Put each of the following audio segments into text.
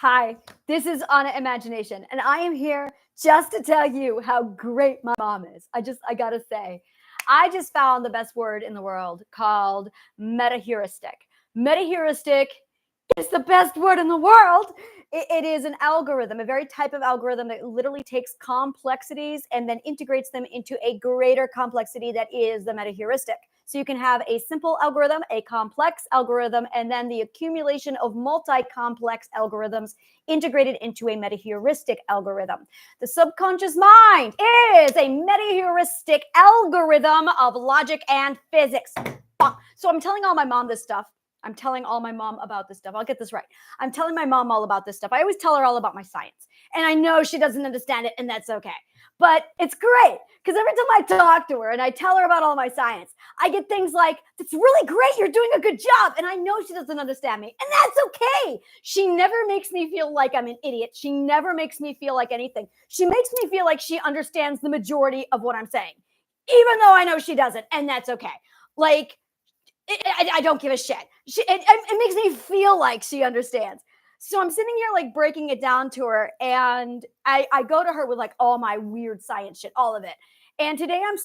Hi, this is Anna Imagination, and I am here just to tell you how great my mom is. I gotta say, I just found the best word in the world called metaheuristic. Metaheuristic is the best word in the world. It is an algorithm, a very type of algorithm that literally takes complexities and then integrates them into a greater complexity that is the metaheuristic. So you can have a simple algorithm, a complex algorithm, and then the accumulation of multi-complex algorithms integrated into a metaheuristic algorithm. The subconscious mind is a metaheuristic algorithm of logic and physics. So I'm telling all my mom this stuff. I'm telling all my mom about this stuff. I'll get this right. I'm telling my mom all about this stuff. I always tell her all about my science. And I know she doesn't understand it, and that's okay. But it's great because every time I talk to her and I tell her about all my science, I get things like, "It's really great. You're doing a good job." And I know she doesn't understand me. And that's okay. She never makes me feel like I'm an idiot. She never makes me feel like anything. She makes me feel like she understands the majority of what I'm saying, even though I know she doesn't. And that's okay. Like, I don't give a shit. It makes me feel like she understands. So I'm sitting here like breaking it down to her, and I go to her with like all my weird science shit, all of it. And today I'm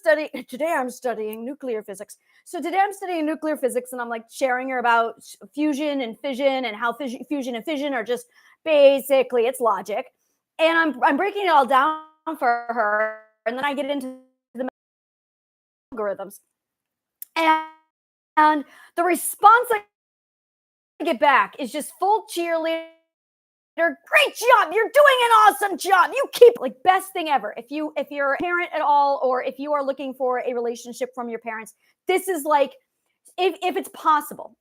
studying nuclear physics. So today I'm studying nuclear physics, and I'm like sharing her about fusion and fission and how fusion and fission are just basically it's logic. And I'm breaking it all down for her, and then I get into the algorithms. And the response I get back is just full cheerleader. Great job. You're doing an awesome job. You keep like best thing ever. If you're a parent at all, or if you are looking for a relationship from your parents, this is like, if it's possible,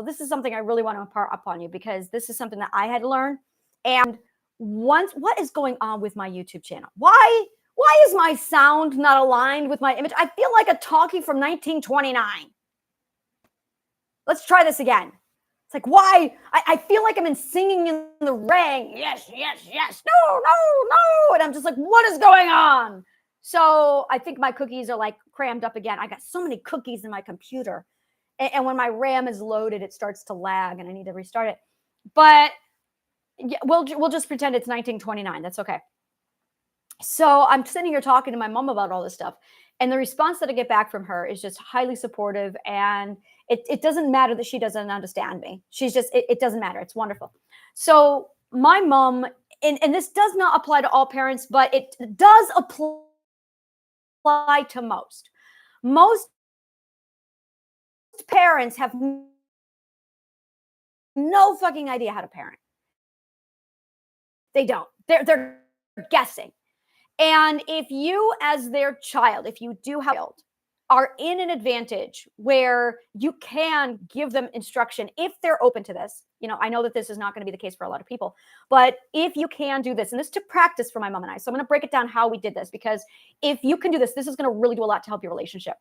this is something I really want to impart upon you, because this is something that I had to learn. And what is going on with my YouTube channel? Why is my sound not aligned with my image? I feel like a talkie from 1929. Let's try this again. It's like, why? I feel like I'm singing in the rain. Yes, yes, yes. No, no, no. And I'm just like, what is going on? So I think my cookies are like crammed up again. I got so many cookies in my computer. And when my RAM is loaded, it starts to lag and I need to restart it. But yeah, we'll just pretend it's 1929. That's okay. So I'm sitting here talking to my mom about all this stuff. And the response that I get back from her is just highly supportive. And it doesn't matter that she doesn't understand me. She's just, it doesn't matter. It's wonderful. So my mom, and this does not apply to all parents, but it does apply to most. Most parents have no fucking idea how to parent. They don't. They're guessing. And if you, as their child, if you do have a child, are in an advantage where you can give them instruction if they're open to this. I know that this is not going to be the case for a lot of people, but if you can do this, and this took practice for my mom and I. So I'm going to break it down how we did this, because if you can do this, this is going to really do a lot to help your relationship.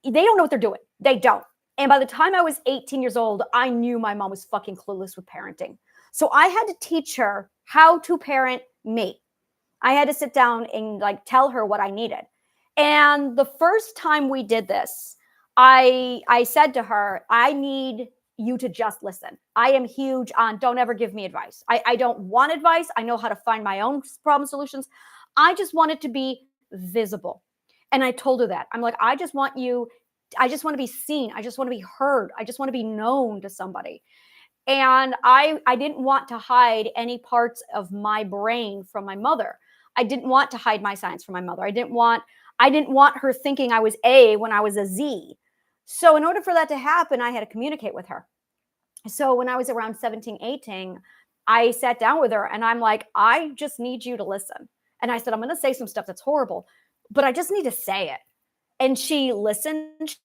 They don't know what they're doing. They don't. And by the time I was 18 years old, I knew my mom was fucking clueless with parenting. So I had to teach her how to parent me. I had to sit down and like tell her what I needed. And the first time we did this, I said to her, I need you to just listen. I am huge on don't ever give me advice. I don't want advice. I know how to find my own problem solutions. I just want it to be visible. And I told her that. I'm like, I just want to be seen. I just want to be heard. I just want to be known to somebody. And I didn't want to hide any parts of my brain from my mother. I didn't want to hide my science from my mother. I didn't want her thinking I was A when I was a Z. So in order for that to happen, I had to communicate with her. So when I was around 17, 18, I sat down with her and I'm like, I just need you to listen. And I said, I'm going to say some stuff that's horrible, but I just need to say it. And she listened.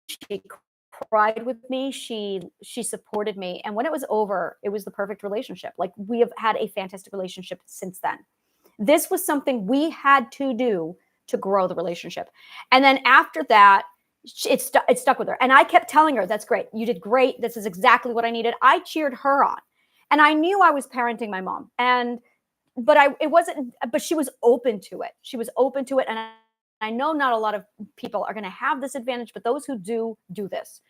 She cried with me. She supported me. And when it was over, it was the perfect relationship. Like, we have had a fantastic relationship since then. This was something we had to do to grow the relationship. And then after that, it stuck with her. And I kept telling her, that's great. You did great. This is exactly what I needed. I cheered her on. And I knew I was parenting my mom. But she was open to it. She was open to it. And I know not a lot of people are going to have this advantage, but those who do this.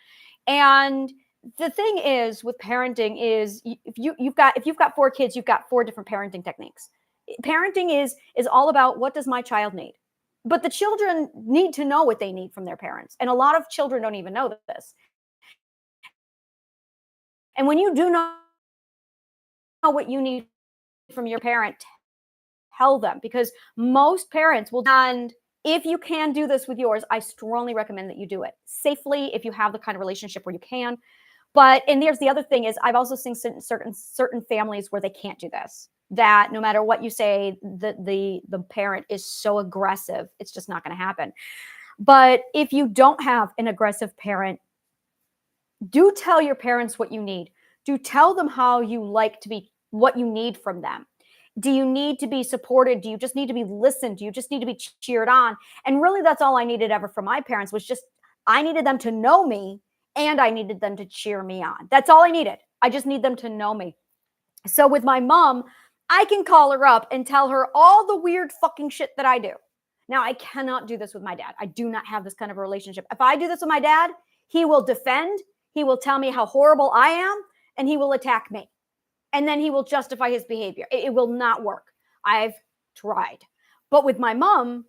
And the thing is with parenting is if you've got 4 kids, you've got 4 different parenting techniques. Parenting is all about what does my child need? But the children need to know what they need from their parents. And a lot of children don't even know this. And when you do know what you need from your parent, tell them, because most parents will. And if you can do this with yours, I strongly recommend that you do it safely if you have the kind of relationship where you can. But and there's the other thing is I've also seen certain families where they can't do this. That no matter what you say, the parent is so aggressive, it's just not going to happen. But if you don't have an aggressive parent, do tell your parents what you need. Do tell them how you like to be, what you need from them. Do you need to be supported? Do you just need to be listened? Do you just need to be cheered on? And really, that's all I needed ever from my parents was just, I needed them to know me and I needed them to cheer me on. That's all I needed. I just need them to know me. So with my mom, I can call her up and tell her all the weird fucking shit that I do. Now, I cannot do this with my dad. I do not have this kind of a relationship. If I do this with my dad, he will defend, he will tell me how horrible I am, and he will attack me. And then he will justify his behavior. It will not work. I've tried. But with my mom,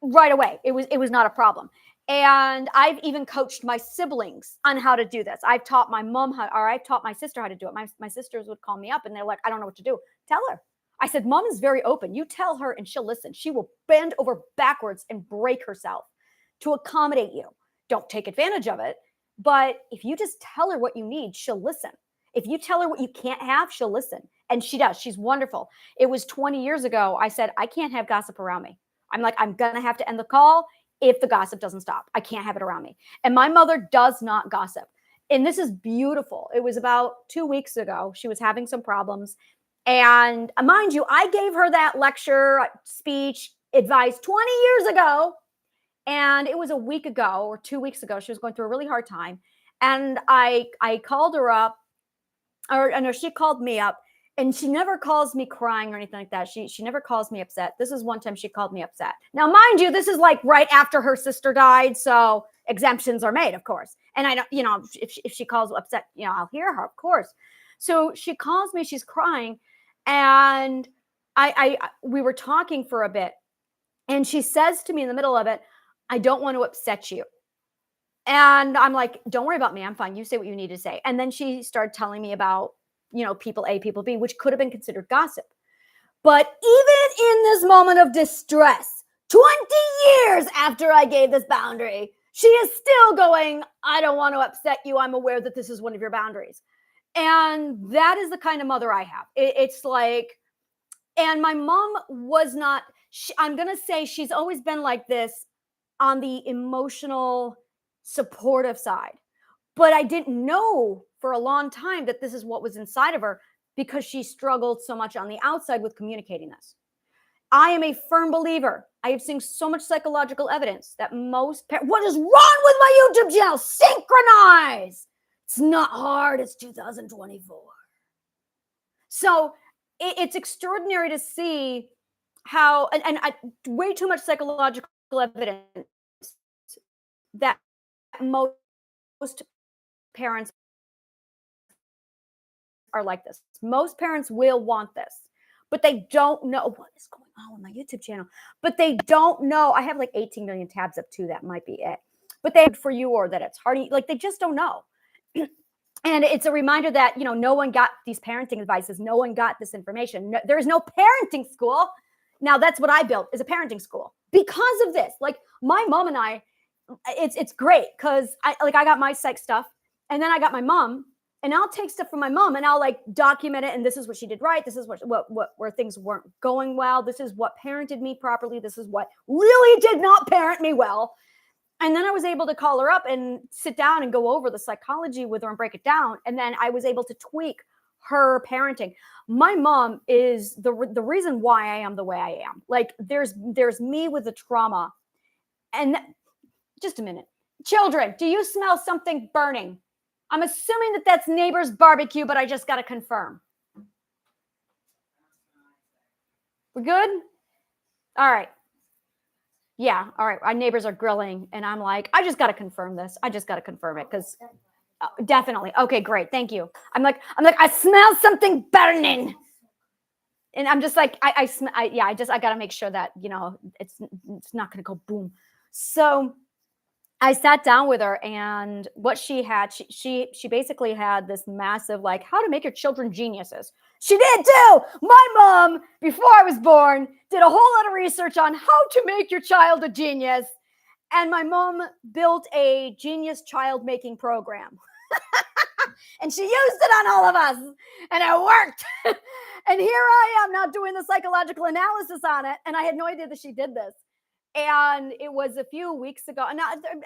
right away, it was not a problem. And I've even coached my siblings on how to do this. I've taught my mom I've taught my sister how to do it. My sisters would call me up and they're like, I don't know what to do. Tell her. I said, Mom is very open. You tell her and she'll listen. She will bend over backwards and break herself to accommodate you. Don't take advantage of it. But if you just tell her what you need, she'll listen. If you tell her what you can't have, she'll listen. And she does. She's wonderful. It was 20 years ago. I said, I can't have gossip around me. I'm like, I'm going to have to end the call if the gossip doesn't stop. I can't have it around me. And my mother does not gossip. And this is beautiful. It was about 2 weeks ago. She was having some problems. And mind you, I gave her that lecture, speech, advice 20 years ago. And it was a week ago or 2 weeks ago. She was going through a really hard time. And I called her up, or no, she called me up. And she never calls me crying or anything like that. She never calls me upset. This is one time she called me upset. Now, mind you, this is like right after her sister died, so exemptions are made, of course. And I don't, if she calls upset, I'll hear her, of course. So she calls me, she's crying, and we were talking for a bit, and she says to me in the middle of it, I don't want to upset you. And I'm like, don't worry about me. I'm fine. You say what you need to say. And then she started telling me about, people A, people B, which could have been considered gossip. But even in this moment of distress, 20 years after I gave this boundary, she is still going, I don't want to upset you. I'm aware that this is one of your boundaries. And that is the kind of mother I have. It's like, and my mom was not, I'm going to say she's always been like this on the emotional, supportive side. But I didn't know for a long time that this is what was inside of her because she struggled so much on the outside with communicating this. I am a firm believer. I have seen so much psychological evidence that what is wrong with my YouTube channel? Synchronize. It's not hard. It's 2024. So it's extraordinary to see how, way too much psychological evidence that most parents are like this. Most parents will want this, but they don't know what is going on with my YouTube channel. But they don't know. I have like 18 million tabs up too. That might be it. But they for you, or that it's hard. Like they just don't know. And it's a reminder that, no one got these parenting advices. No one got this information. No, there is no parenting school. Now that's what I built, is a parenting school because of this. Like my mom and I, it's great because I got my psych stuff, and then I got my mom, and I'll take stuff from my mom and I'll like document it. And this is what she did right. This is what where things weren't going well. This is what parented me properly. This is what really did not parent me well. And then I was able to call her up and sit down and go over the psychology with her and break it down. And then I was able to tweak her parenting. My mom is the reason why I am the way I am. Like there's me with the trauma. And just a minute. Children, do you smell something burning? I'm assuming that that's neighbor's barbecue, but I just got to confirm. We're good? All right. Yeah. All right. Our neighbors are grilling, and I'm like, I just got to confirm this. I just got to confirm it because Definitely. Okay, great. Thank you. I'm like, I smell something burning. And I'm just like, yeah, I got to make sure that, it's not going to go boom. So I sat down with her, and what she had, she basically had this massive, like, how to make your children geniuses. She did too. My mom, before I was born, did a whole lot of research on how to make your child a genius. And my mom built a genius child making program. And she used it on all of us, and it worked. And here I am now doing the psychological analysis on it, and I had no idea that she did this. And it was a few weeks ago, and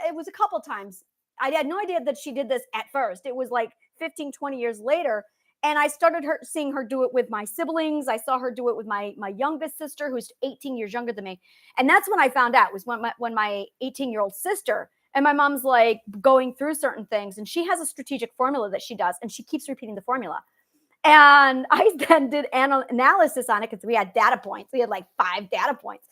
it was a couple times. I had no idea that she did this at first. It was like 15, 20 years later, and I started seeing her do it with my siblings. I saw her do it with my youngest sister, who's 18 years younger than me. And that's when I found out, was when my 18-year-old sister, and my mom's like going through certain things, and she has a strategic formula that she does, and she keeps repeating the formula. And I then did analysis on it because we had data points. We had like 5 data points.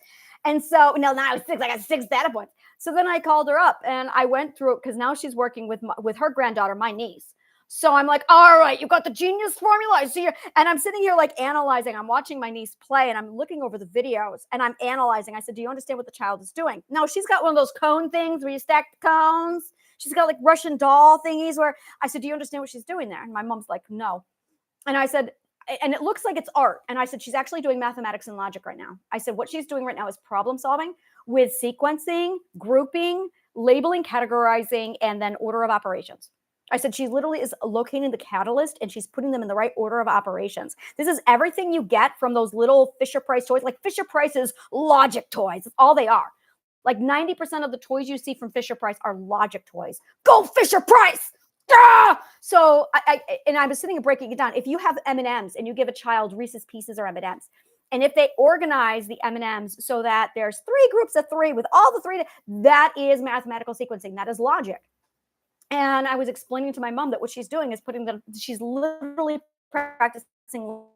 And so, no, now I was 6. I got 6 data points. So then I called her up, and I went through it because now she's working with her granddaughter, my niece. So I'm like, all right, you got the genius formula. I see you. And I'm sitting here like analyzing. I'm watching my niece play, and I'm looking over the videos, and I'm analyzing. I said, do you understand what the child is doing? No, she's got one of those cone things where you stack the cones. She's got like Russian doll thingies where I said, do you understand what she's doing there? And my mom's like, no. And I said, and it looks like it's art. And I said, she's actually doing mathematics and logic right now. I said, what she's doing right now is problem solving with sequencing, grouping, labeling, categorizing, and then order of operations. I said, she literally is locating the catalyst, and she's putting them in the right order of operations. This is everything you get from those little Fisher-Price toys, like Fisher-Price's logic toys. That's all they are. Like 90% of the toys you see from Fisher-Price are logic toys. Go Fisher-Price! Ah! So I was sitting and breaking it down. If you have M&Ms and you give a child Reese's Pieces or M&Ms, and if they organize the M&Ms so that there's 3 groups of 3 with all the 3, that is mathematical sequencing. That is logic. And I was explaining to my mom that what she's doing is she's literally practicing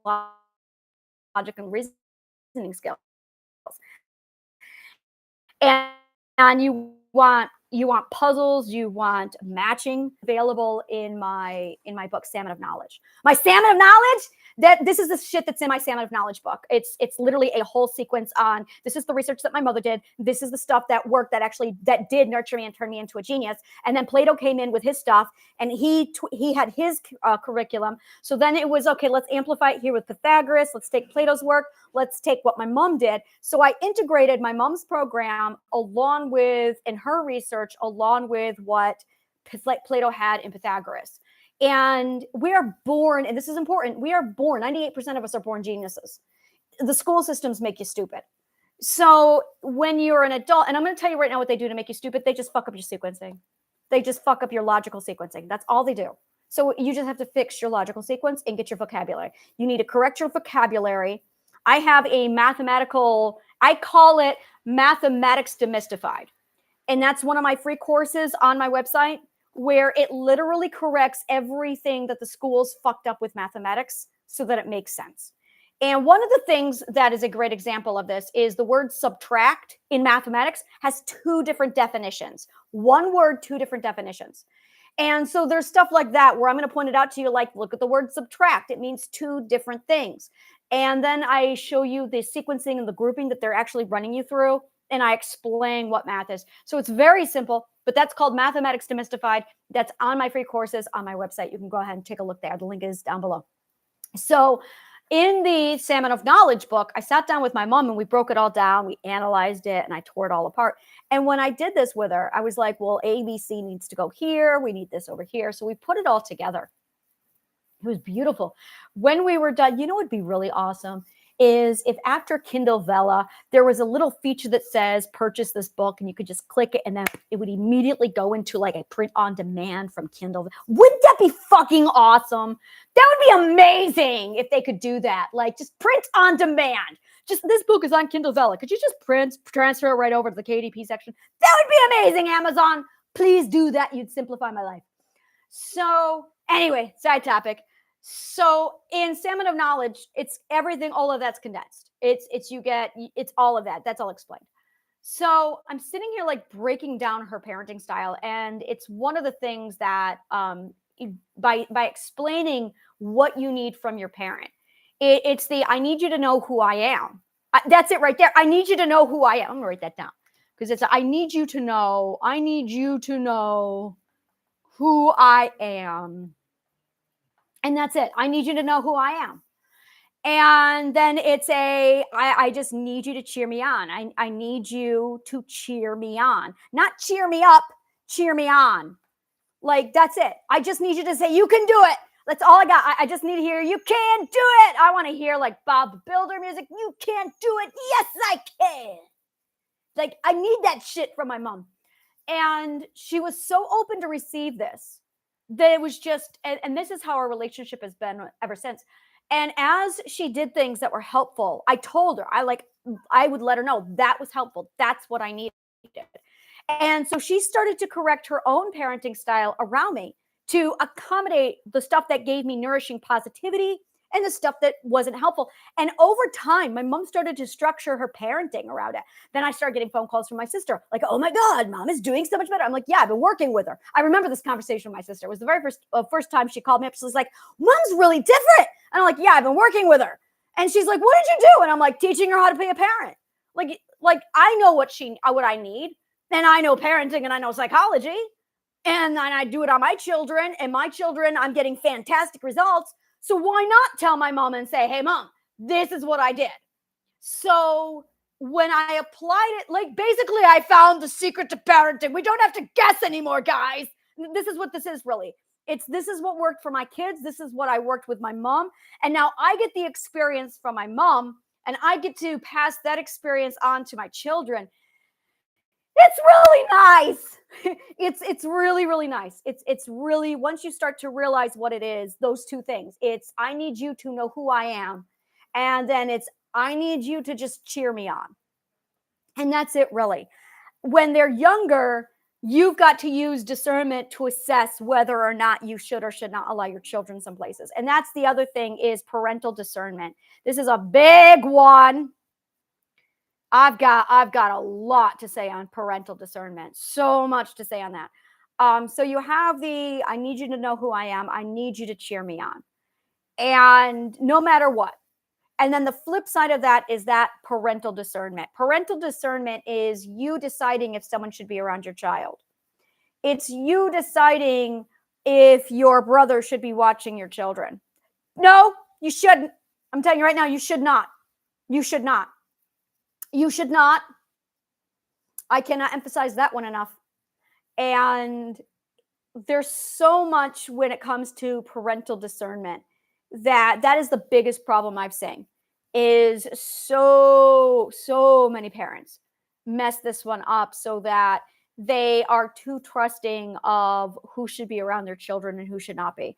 logic and reasoning skills. And you want puzzles, you want matching, available in my book, Salmon of Knowledge. My Salmon of Knowledge, that this is the shit that's in my Salmon of Knowledge book. It's literally a whole sequence on, this is the research that my mother did. This is the stuff that worked, that did nurture me and turn me into a genius. And then Plato came in with his stuff, and he had his curriculum. So then it was, okay, let's amplify it here with Pythagoras. Let's take Plato's work. Let's take what my mom did. So I integrated my mom's program along with, in her research, along with what Plato had in Pythagoras. And we are born, and this is important, we are born, 98% of us are born geniuses. The school systems make you stupid. So when you're an adult, and I'm going to tell you right now what they do to make you stupid, they just fuck up your sequencing. They just fuck up your logical sequencing. That's all they do. So you just have to fix your logical sequence and get your vocabulary. You need to correct your vocabulary. I have a mathematical, I call it Mathematics Demystified. And that's one of my free courses on my website, where it literally corrects everything that the schools fucked up with mathematics so that it makes sense. And one of the things that is a great example of this is the word subtract in mathematics has 2 different definitions. One word, 2 different definitions. And so there's stuff like that where I'm going to point it out to you, like, look at the word subtract. It means 2 different things. And then I show you the sequencing and the grouping that they're actually running you through, and I explain what math is. So it's very simple, but that's called Mathematics Demystified. That's on my free courses on my website. You can go ahead and take a look there. The link is down below. So in the Salmon of Knowledge book, I sat down with my mom, and we broke it all down. We analyzed it, and I tore it all apart. And when I did this with her, I was like, well, ABC needs to go here. We need this over here. So we put it all together. It was beautiful. When we were done, you know what would be really awesome is if after Kindle Vella, there was a little feature that says purchase this book, and you could just click it, and then it would immediately go into like a print on demand from Kindle. Wouldn't that be fucking awesome? That would be amazing if they could do that. Like, just print on demand. Just, this book is on Kindle Vella. Could you just transfer it right over to the KDP section? That would be amazing, Amazon. Please do that. You'd simplify my life. So anyway, side topic. So in Salmon of Knowledge, it's everything, all of that's condensed. It's all of that. That's all explained. So I'm sitting here like breaking down her parenting style, and it's one of the things that by explaining what you need from your parent, it's the I need you to know who I am. That's it right there. I need you to know who I am. I'm gonna write that down because it's I need you to know. I need you to know who I am, and that's it. I need you to know who I am. And then it's I just need you to cheer me on. I need you to cheer me on. Not cheer me up, cheer me on. Like, that's it. I just need you to say, you can do it. That's all I got. I just need to hear, you can do it. I want to hear like Bob the Builder music. You can do it. Yes, I can. Like, I need that shit from my mom. And she was so open to receive this that it was just, and this is how our relationship has been ever since. And as she did things that were helpful, I told her, I would let her know that was helpful. That's what I needed. And so she started to correct her own parenting style around me to accommodate the stuff that gave me nourishing positivity and the stuff that wasn't helpful. And over time, my mom started to structure her parenting around it. Then I started getting phone calls from my sister, like, oh my God, mom is doing so much better. I'm like, yeah, I've been working with her. I remember this conversation with my sister. It was the very first time she called me up. She was like, mom's really different. And I'm like, yeah, I've been working with her. And she's like, what did you do? And I'm like, teaching her how to be a parent. Like I know what I need. And I know parenting and I know psychology. And then I do it on my children. And my children, I'm getting fantastic results. So why not tell my mom and say, hey, mom, this is what I did. So when I applied it, like basically I found the secret to parenting. We don't have to guess anymore, guys. This is what this is really. This is what worked for my kids. This is what I worked with my mom. And now I get the experience from my mom and I get to pass that experience on to my children. It's really nice. It's really, really nice. It's really, once you start to realize what it is, those two things. It's I need you to know who I am. And then it's I need you to just cheer me on. And that's it really. When they're younger, you've got to use discernment to assess whether or not you should or should not allow your children some places. And that's the other thing is parental discernment. This is a big one. I've got a lot to say on parental discernment. So much to say on that. So you have I need you to know who I am. I need you to cheer me on. And no matter what. And then the flip side of that is that parental discernment. Parental discernment is you deciding if someone should be around your child. It's you deciding if your brother should be watching your children. No, you shouldn't. I'm telling you right now, you should not. You should not. You should not. I cannot emphasize that one enough. And there's so much when it comes to parental discernment that is the biggest problem I've seen is so many parents mess this one up so that they are too trusting of who should be around their children and who should not be.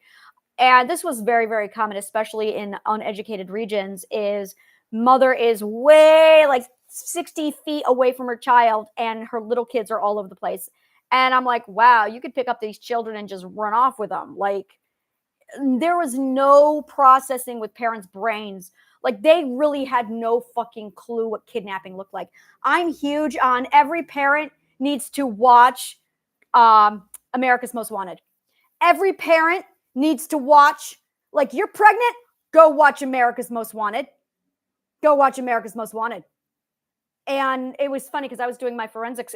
And this was very, very common, especially in uneducated regions, is mother is way like 60 feet away from her child and her little kids are all over the place. And I'm like, wow, you could pick up these children and just run off with them. Like there was no processing with parents' brains. Like they really had no fucking clue what kidnapping looked like. I'm huge on every parent needs to watch America's Most Wanted. Every parent needs to watch, like you're pregnant, go watch America's Most Wanted. Go watch America's Most Wanted. And it was funny because I was doing my forensics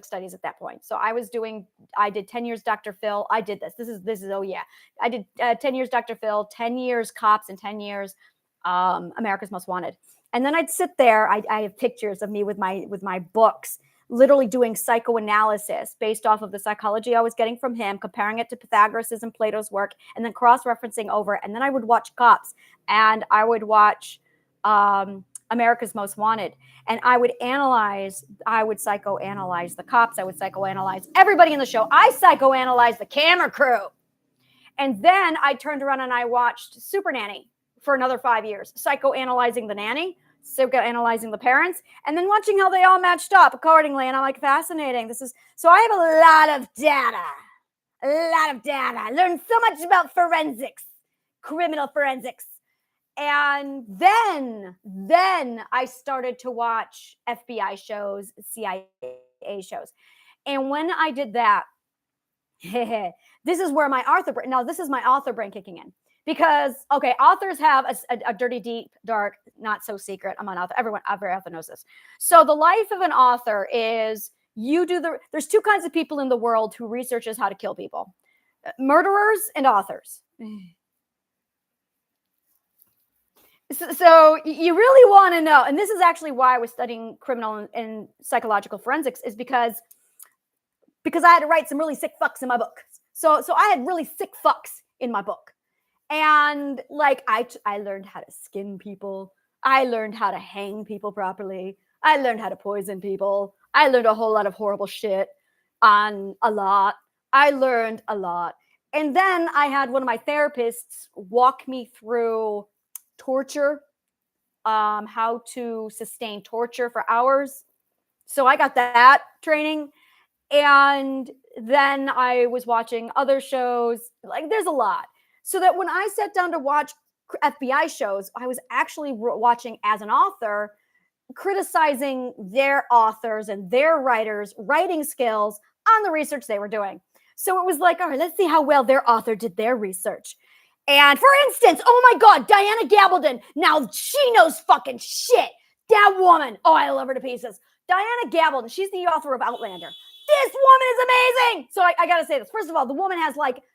studies at that point. So I did 10 years Dr. Phil. I did this. This is, oh yeah. I did 10 years Dr. Phil, 10 years cops, and 10 years America's Most Wanted. And then I'd sit there. I have pictures of me with my books, literally doing psychoanalysis based off of the psychology I was getting from him, comparing it to Pythagoras's and Plato's work, and then cross-referencing over. And then I would watch cops and I would watch America's Most Wanted. And I would psychoanalyze the cops. I would psychoanalyze everybody in the show. I psychoanalyzed the camera crew. And then I turned around and I watched Super Nanny for another 5 years, psychoanalyzing the nanny, psychoanalyzing the parents, and then watching how they all matched up accordingly. And I'm like, fascinating. So I have a lot of data. I learned so much about forensics, criminal forensics. And then I started to watch FBI shows, CIA shows. And when I did that, this is where my author brain, now this is my author brain kicking in. Because, okay, authors have a dirty, deep, dark, not so secret. I'm an author. Every author knows this. So the life of an author is there's two kinds of people in the world who researches how to kill people. Murderers and authors. So you really want to know, and this is actually why I was studying criminal and psychological forensics, is because I had to write some really sick fucks in my book. So I had really sick fucks in my book. And like I learned how to skin people. I learned how to hang people properly. I learned how to poison people. I learned a whole lot of horrible shit on a lot. I learned a lot. And then I had one of my therapists walk me through torture, how to sustain torture for hours. So I got that training. And then I was watching other shows. Like, there's a lot. So that when I sat down to watch FBI shows, I was actually watching as an author, criticizing their authors and their writers' writing skills on the research they were doing. So it was like, all right, let's see how well their author did their research. And for instance, oh my God, Diana Gabaldon. Now she knows fucking shit. That woman. Oh, I love her to pieces. Diana Gabaldon. She's the author of Outlander. This woman is amazing. So I got to say this. First of all, the woman has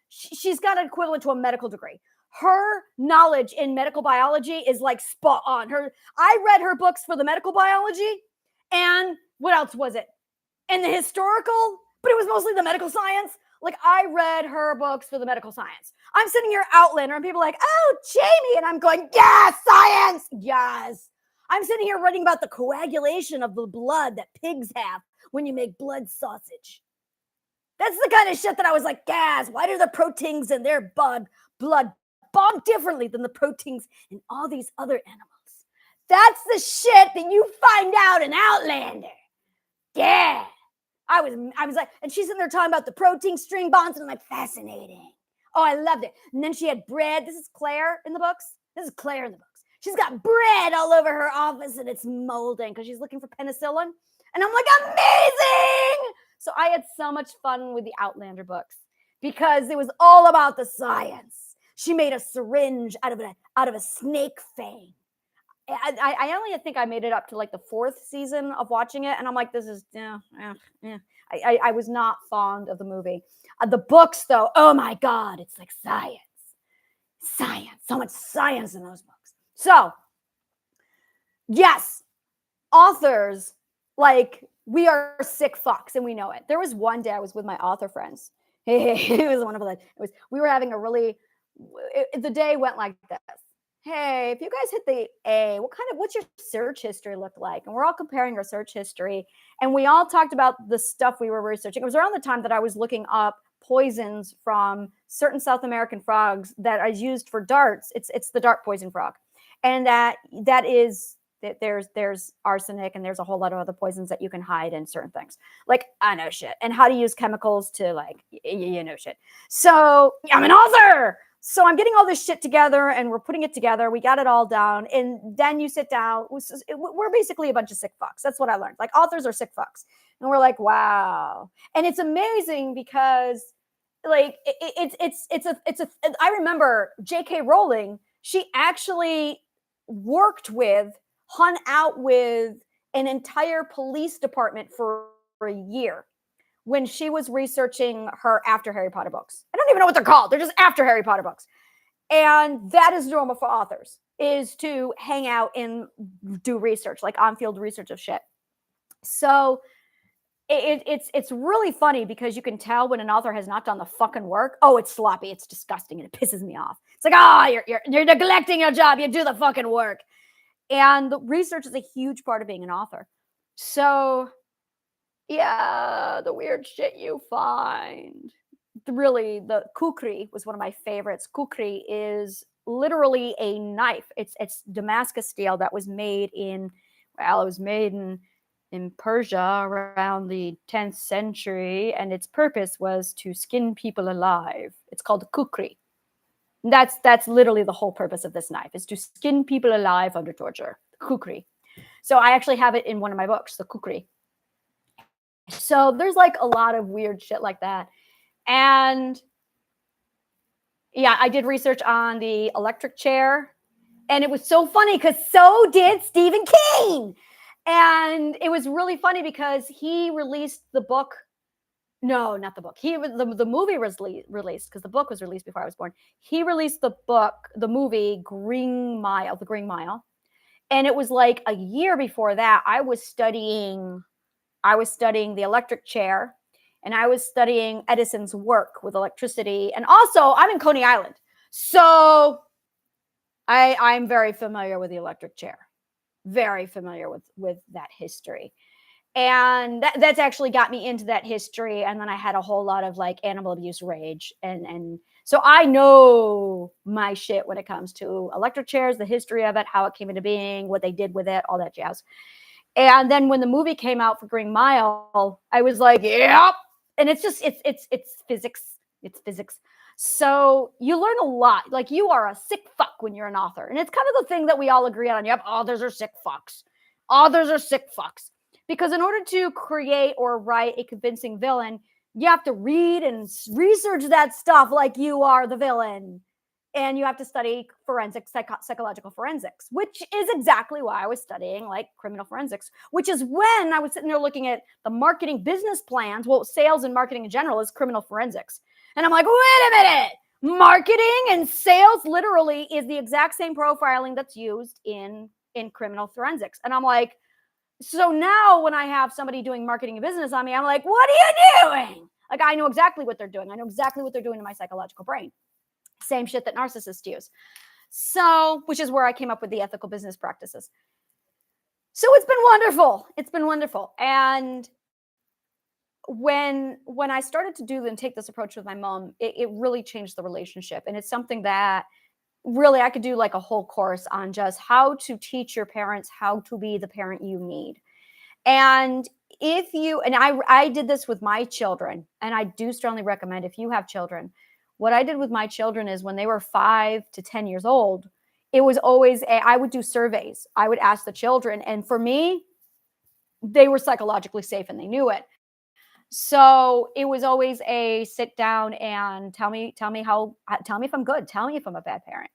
she's got an equivalent to a medical degree. Her knowledge in medical biology is like spot on. I read her books for the medical biology, and what else was it? And the historical, but it was mostly the medical science. Like, I read her books for the medical science. I'm sitting here Outlander, and people are like, oh, Jamie, and I'm going, yes, science, yes. I'm sitting here writing about the coagulation of the blood that pigs have when you make blood sausage. That's the kind of shit that I was like, yes, why do the proteins in their blood bond differently than the proteins in all these other animals? That's the shit that you find out in Outlander. Yeah. I was like, and she's in there talking about the protein string bonds, and I'm like, fascinating. Oh, I loved it. And then she had bread. This is Claire in the books. This is Claire in the books. She's got bread all over her office, and it's molding because she's looking for penicillin. And I'm like, amazing. So I had so much fun with the Outlander books because it was all about the science. She made a syringe out of a snake fang. I only think I made it up to like the 4th season of watching it, and I'm like, this is I was not fond of the movie. The books, though, oh my God, it's like science, so much science in those books. So yes, authors, like, we are sick fucks, and we know it. There was one day I was with my author friends. It was one of the. We were having the day went like this. Hey, if you guys hit the A, what's your search history look like? And we're all comparing our search history. And we all talked about the stuff we were researching. It was around the time that I was looking up poisons from certain South American frogs that I used for darts. It's the dart poison frog. And there's arsenic, and there's a whole lot of other poisons that you can hide in certain things. Like, I know shit. And how to use chemicals to, like, you know shit. So I'm an author. So I'm getting all this shit together, and we're putting it together. We got it all down. And then you sit down. We're basically a bunch of sick fucks. That's what I learned. Like, authors are sick fucks. And we're like, wow. And it's amazing because, like, I remember J.K. Rowling, she actually hung out with an entire police department for a year when she was researching her after Harry Potter books. I don't even know what they're called. They're just after Harry Potter books. And that is normal for authors, is to hang out and do research, like on-field research of shit. So it's really funny because you can tell when an author has not done the fucking work. Oh, it's sloppy. It's disgusting. And it pisses me off. It's like, you're neglecting your job. You do the fucking work. And the research is a huge part of being an author. So yeah, the weird shit you find. Really, the kukri was one of my favorites. Kukri is literally a knife. It's Damascus steel that was made in Persia around the 10th century, and its purpose was to skin people alive. It's called kukri. That's literally the whole purpose of this knife, is to skin people alive under torture. Kukri. So I actually have it in one of my books, the kukri. So there's like a lot of weird shit like that. And yeah, I did research on the electric chair. And it was so funny because so did Stephen King. And it was really funny because he released the book. No, not the book. The movie was released because the book was released before I was born. He released the movie Green Mile, The Green Mile. And it was like a year before that, I was studying the electric chair, and I was studying Edison's work with electricity. And also, I'm in Coney Island. So I'm very familiar with the electric chair, very familiar with that history. And that's actually got me into that history. And then I had a whole lot of like animal abuse rage. And so I know my shit when it comes to electric chairs, the history of it, how it came into being, what they did with it, all that jazz. And then when the movie came out for Green Mile, I was like, yep. And it's just, it's physics. It's physics. So you learn a lot. Like, you are a sick fuck when you're an author. And it's kind of the thing that we all agree on. Yep, authors are sick fucks. Authors are sick fucks. Because in order to create or write a convincing villain, you have to read and research that stuff like you are the villain. And you have to study forensics, psychological forensics, which is exactly why I was studying like criminal forensics, which is when I was sitting there looking at the marketing business plans. Well, sales and marketing in general is criminal forensics. And I'm like, wait a minute. Marketing and sales literally is the exact same profiling that's used in criminal forensics. And I'm like, so now when I have somebody doing marketing and business on me, I'm like, what are you doing? Like, I know exactly what they're doing. I know exactly what they're doing in my psychological brain. Same shit that narcissists use. So, which is where I came up with the ethical business practices. So it's been wonderful. It's been wonderful. And when I started to do and take this approach with my mom, it really changed the relationship. And it's something that really I could do like a whole course on just how to teach your parents how to be the parent you need. And if you, and I did this with my children, and I do strongly recommend if you have children, what I did with my children is when they were 5 to 10 years old, it was always, I would do surveys. I would ask the children. And for me, they were psychologically safe and they knew it. So it was always a sit down and tell me if I'm good. Tell me if I'm a bad parent.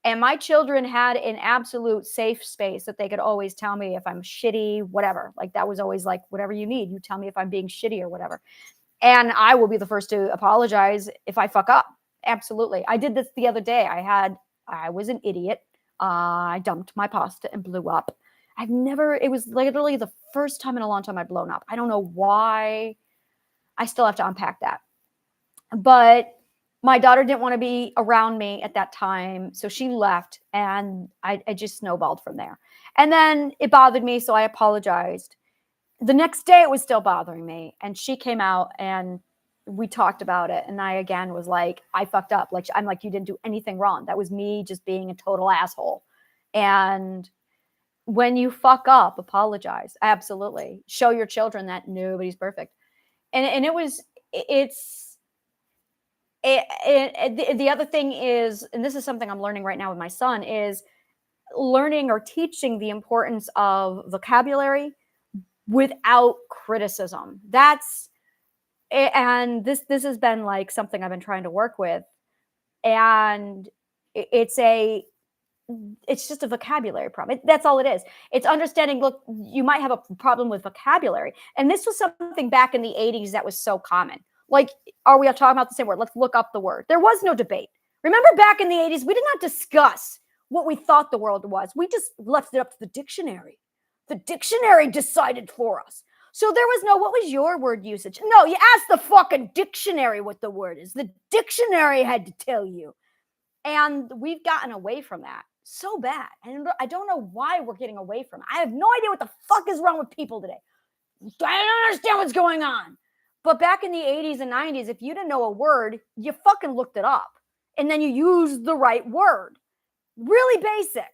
And my children had an absolute safe space that they could always tell me if I'm shitty, whatever. Like, that was always like, whatever you need, you tell me if I'm being shitty or whatever. And I will be the first to apologize if I fuck up. Absolutely. I did this the other day. I was an idiot. I dumped my pasta and blew up. It was literally the first time in a long time I'd blown up. I don't know why. I still have to unpack that. But my daughter didn't want to be around me at that time. So she left, and I just snowballed from there. And then it bothered me. So I apologized. The next day it was still bothering me. And she came out and we talked about it. And I, again, was like, I fucked up. Like, I'm like, you didn't do anything wrong. That was me just being a total asshole. And when you fuck up, apologize. Absolutely. Show your children that nobody's perfect. And the other thing is, and this is something I'm learning right now with my son, is learning or teaching the importance of vocabulary without criticism. And this has been like something I've been trying to work with. And it's just a vocabulary problem. That's all it is. It's understanding, look, you might have a problem with vocabulary. And this was something back in the 80s that was so common. Like, are we all talking about the same word? Let's look up the word. There was no debate. Remember back in the 80s, we did not discuss what we thought the world was. We just left it up to the dictionary. The dictionary decided for us. So there was no, what was your word usage? No, you asked the fucking dictionary what the word is. The dictionary had to tell you. And we've gotten away from that so bad. And I don't know why we're getting away from it. I have no idea what the fuck is wrong with people today. I don't understand what's going on. But back in the 80s and 90s, if you didn't know a word, you fucking looked it up. And then you used the right word. Really basic.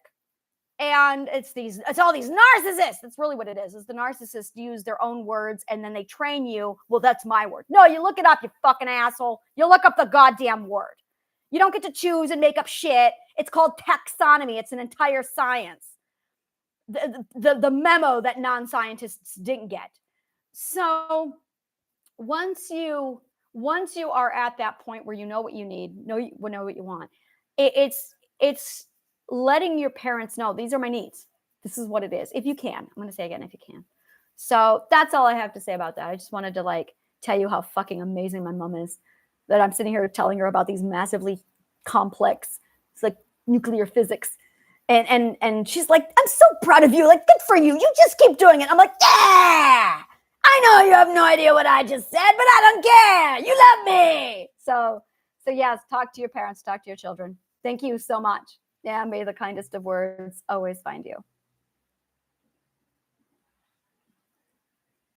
And it's all these narcissists. That's really what it is the narcissists use their own words and then they train you. Well, that's my word. No, you look it up, you fucking asshole. You look up the goddamn word. You don't get to choose and make up shit. It's called taxonomy. It's an entire science. The memo that non-scientists didn't get. So once you are at that point where you know what you need, know what you want, it's letting your parents know these are my needs. This is what it is. If you can, I'm going to say again, if you can. So that's all I have to say about that. I just wanted to like tell you how fucking amazing my mom is, that I'm sitting here telling her about these massively complex, it's like nuclear physics. And she's like, I'm so proud of you. Like, good for you. You just keep doing it. I'm like, yeah, I know you have no idea what I just said, but I don't care. You love me. So yes, talk to your parents, talk to your children. Thank you so much. Yeah, may the kindest of words always find you.